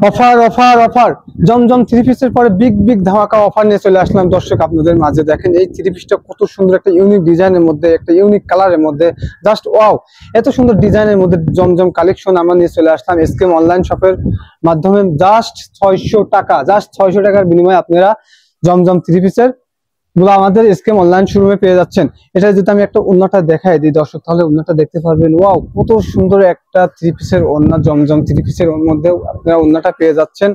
Offer offer offer জমজম three পিসের পরে big big ধামাকা অফার নিয়ে চলে আসলাম দর্শক আপনাদের মাঝে। দেখেন এই থ্রি পিসটা কত সুন্দর, একটা ইউনিক ডিজাইনের মধ্যে, একটা ইউনিক কালারের মধ্যে, জাস্ট ওয়াও! এত সুন্দর ডিজাইনের মধ্যে জমজম কালেকশন আমরা নিয়ে চলে আসলাম এসকেএম অনলাইন শপের মাধ্যমে। জাস্ট 600 টাকার বিনিময়ে আপনারা জমজম থ্রি পিসের গুলো আমাদের এসকেএম অনলাইন শোরুমে পেয়ে যাচ্ছেন। এটা যদি আমি একটা ওড়নাটা দেখাই দিই দর্শক, তাহলে ওড়নাটা দেখতে পারবেন। ওয়াও, কত সুন্দর একটা থ্রি পিসের ওড়না, জমজম থ্রি পিসের মধ্যে আপনারা ওড়নাটা পেয়ে যাচ্ছেন।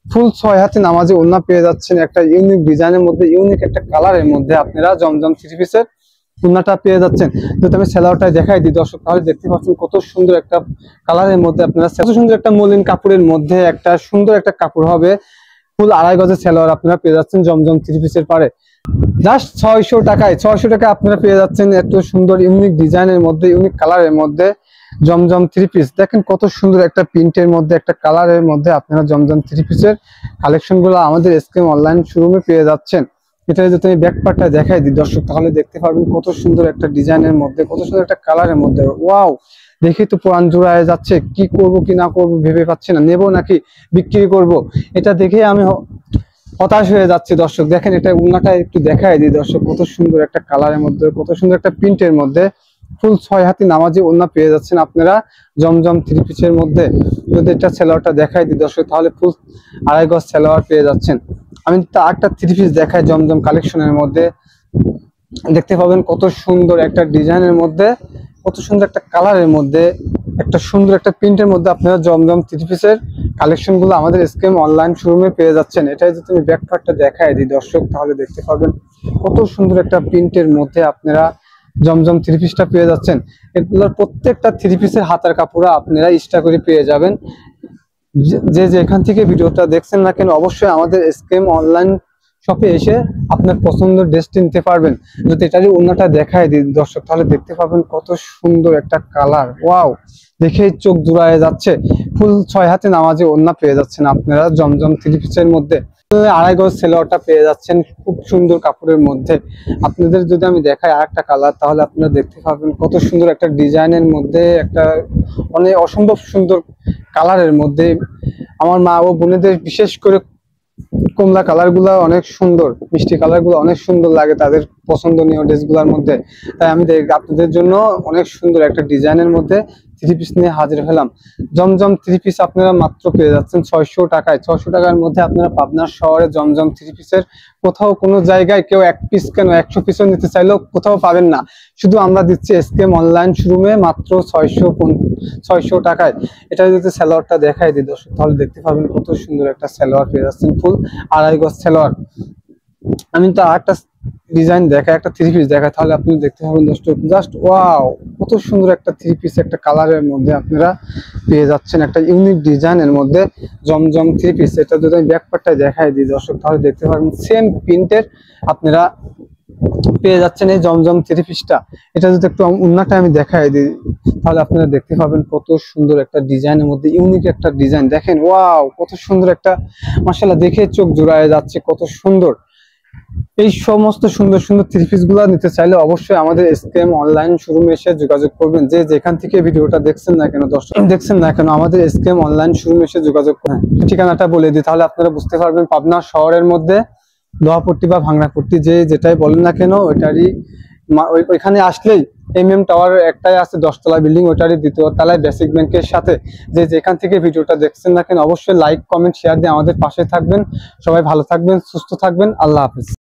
ফুল 6 হাতে নামাজি ওড়না পেয়ে যাচ্ছেন, একটা ইউনিক ডিজাইনের মধ্যে, ইউনিক একটা কালারের মধ্যে আপনারা জমজম থ্রি পিসের ওড়নাটা পেয়ে যাচ্ছেন। যদি আমি সেলারটা দেখাই দিই দর্শক, তাহলে দেখতে পাচ্ছেন কত সুন্দর একটা কালারের মধ্যে আপনারা, কত সুন্দর একটা মলিন কাপড়ের মধ্যে একটা সুন্দর একটা কাপড় হবে। ফুল 2.5 গজের সেলোয়ার আপনারা পেয়ে যাচ্ছেন জমজম থ্রি পিসের পারে। জাস্ট 600 টাকায় আপনারা পেয়ে যাচ্ছেন এত সুন্দর ইউনিক ডিজাইনের মধ্যে, ইউনিক কালারের মধ্যে জমজম থ্রি পিস। দেখেন কত সুন্দর একটা প্রিন্টের মধ্যে, একটা কালারের মধ্যে আপনারা জমজম থ্রি পিসের কালেকশন গুলো আমাদের এসকেএম অনলাইন শোরুমে পেয়ে যাচ্ছেন। এটা যদি আমি ব্যাক পার্টটা দেখাই দিই দর্শক, তাহলে দেখতে পারবেন কত সুন্দর একটা ডিজাইনের মধ্যে, কত সুন্দর একটা কালারের মধ্যে। ওয়াও, দেখে তো প্রাণ জুড়ায় যাচ্ছে। কি করব কি না করব ভেবে পাচ্ছি না, নেব নাকি বিক্রি করব, এটা দেখে আমি হতাশ হয়ে যাচ্ছে দর্শক। দেখেন এটা উন্নাটা একটু দেখাই দিই দর্শক, কত সুন্দর একটা কালারের মধ্যে, কত সুন্দর একটা প্রিন্টের মধ্যে ফুল 6 হাতি নামাজি ওন্না পেয়ে যাচ্ছেন আপনারা জমজম থ্রি পিসের মধ্যে। যদি এটা সেলোয়ারটা দেখাই দিই দর্শক, তাহলে ফুল 2.5 গজ সেলোয়ার পেয়ে যাচ্ছেন। আমি তো আরেকটা থ্রি পিস দেখাই জমজম কালেকশনের মধ্যে, দেখতে পাবেন কত সুন্দর একটা ডিজাইনের মধ্যে, কত সুন্দর একটা কালারের মধ্যে, একটা সুন্দর একটা প্রিন্টের মধ্যে আপনারা জমজম থ্রি পিসের কালেকশন গুলো আমাদের এসকেএম অনলাইন শোরুমে পেয়ে যাচ্ছেন। এটাই যদি তুমি ব্যাক পার্টটা দেখাই দিই দর্শক, তাহলে দেখতে পাবেন কত সুন্দর একটা প্রিন্টের মধ্যে আপনারা জমজম থ্রি পিসটা পেয়ে যাচ্ছেন। এগুলোর প্রত্যেকটা থ্রি পিসের হাতার কাপড় আপনারা এক্সট্রা করে পেয়ে যাবেন। যে যেখান থেকে ভিডিওটা দেখছেন না কেন, অবশ্যই আমাদের এসকেএম অনলাইন শপে এসে আপনার পছন্দের ড্রেসটি নিতে পারবেন। যদি এটারই ওড়নাটা দেখায় দিই দর্শক, তাহলে দেখতে পাবেন কত সুন্দর একটা কালার। ওয়াও, দেখেই চোখ জুড়ায় যাচ্ছে। ফুল 6 হাতে নামাজি ওড়না পেয়ে যাচ্ছেন আপনারা জমজম থ্রি পিসের মধ্যে। 2.5 গজ সেলোয়ারটা পেয়ে যাচ্ছেন খুব সুন্দর কাপড়ের মধ্যে। আপনাদের যদি আমি দেখাই আরেকটা কালার, তাহলে আপনারা দেখতে পাবেন কত সুন্দর একটা ডিজাইনের মধ্যে, একটা অনেক অসম্ভব সুন্দর কালারের মধ্যে। আমার মা ও বোনেদের বিশেষ করে কমলা কালার গুলা অনেক সুন্দর, মিষ্টি কালার গুলো অনেক সুন্দর লাগে তাদের পছন্দনীয় ড্রেস গুলার মধ্যে। তাই আমি আপনাদের জন্য অনেক সুন্দর একটা ডিজাইনের মধ্যে থ্রি পিস নিয়ে হাজির হলাম। জমজম থ্রি পিস আপনারা মাত্র পেয়ে যাচ্ছেন 600 টাকায়। 600 টাকার মধ্যে আপনারা পাবনার শহরে জমজম থ্রি পিসের কোথাও কোনো জায়গায় কেউ 1 পিস কেন 100 পিসও নিতে চাইলেও কোথাও পাবেন না। শুধু আমরা দিচ্ছি এসকেএম অনলাইন শোরুমে মাত্র 600 টাকায়। এটা যদি সালোয়ারটা দেখাই দিই দর্শক, তাহলে দেখতে পারবেন কত সুন্দর একটা সালোয়ার পেয়ে যাচ্ছেন, ফুল 2.5 গজ সালোয়ার। আমি তো আরেকটা ডিজাইন দেখাই, একটা থ্রি পিস দেখাই, তাহলে আপনি দেখতে পাবেন দর্শক। জাস্ট ওয়াও, কত সুন্দর একটা থ্রি পিস, একটা কালারের মধ্যে আপনারা পেয়ে যাচ্ছেন একটা ইউনিক ডিজাইনের মধ্যে জমজম থ্রি পিস। এটা যদি আমি ব্যাক পার্টটা দেখাই দিই দর্শক, তাহলে দেখতে পারবেন সেম প্রিন্টের আপনারা পেয়ে যাচ্ছেন এই জমজম থ্রি পিসটা। এটা যদি একটু ওড়নাটা আমি দেখাই দিই, তাহলে আপনারা দেখতে পাবেন কত সুন্দর একটা ডিজাইনের মধ্যে, ইউনিক একটা ডিজাইন। দেখেন ওয়াও, কত সুন্দর একটা, মাশাআল্লাহ, দেখে চোখ জুড়ায় যাচ্ছে, কত সুন্দর। এই সমস্ত সুন্দর সুন্দর থ্রি পিস গুলা নিতে চাইলে অবশ্যই আমাদের এসকেএম অনলাইন শোরুমে এসে যোগাযোগ করবেন। যে যেখান থেকে ভিডিওটা দেখছেন না কেন দর্শক, দেখছেন না কেন, আমাদের এসকেএম অনলাইন শোরুমে এসে যোগাযোগ করবেন। ঠিকানাটা বলে দিই, তাহলে আপনারা বুঝতে পারবেন। পাবনা শহরের মধ্যে লোহাপট্টি বা ভাঙড়াপট্টি যেটাই বলেন না কেন, ওইটারই ওইখানে আসলেই টাওয়ারের একটাই আছে 10 তলা বিল্ডিং, ওইটারই 2য় তলায় বেসিক ব্যাংকের সাথে। যে যেখান থেকে ভিডিওটা দেখছেন না কেন, অবশ্যই লাইক কমেন্ট শেয়ার দিয়ে আমাদের পাশে থাকবেন। সবাই ভালো থাকবেন, সুস্থ থাকবেন। আল্লাহ হাফেজ।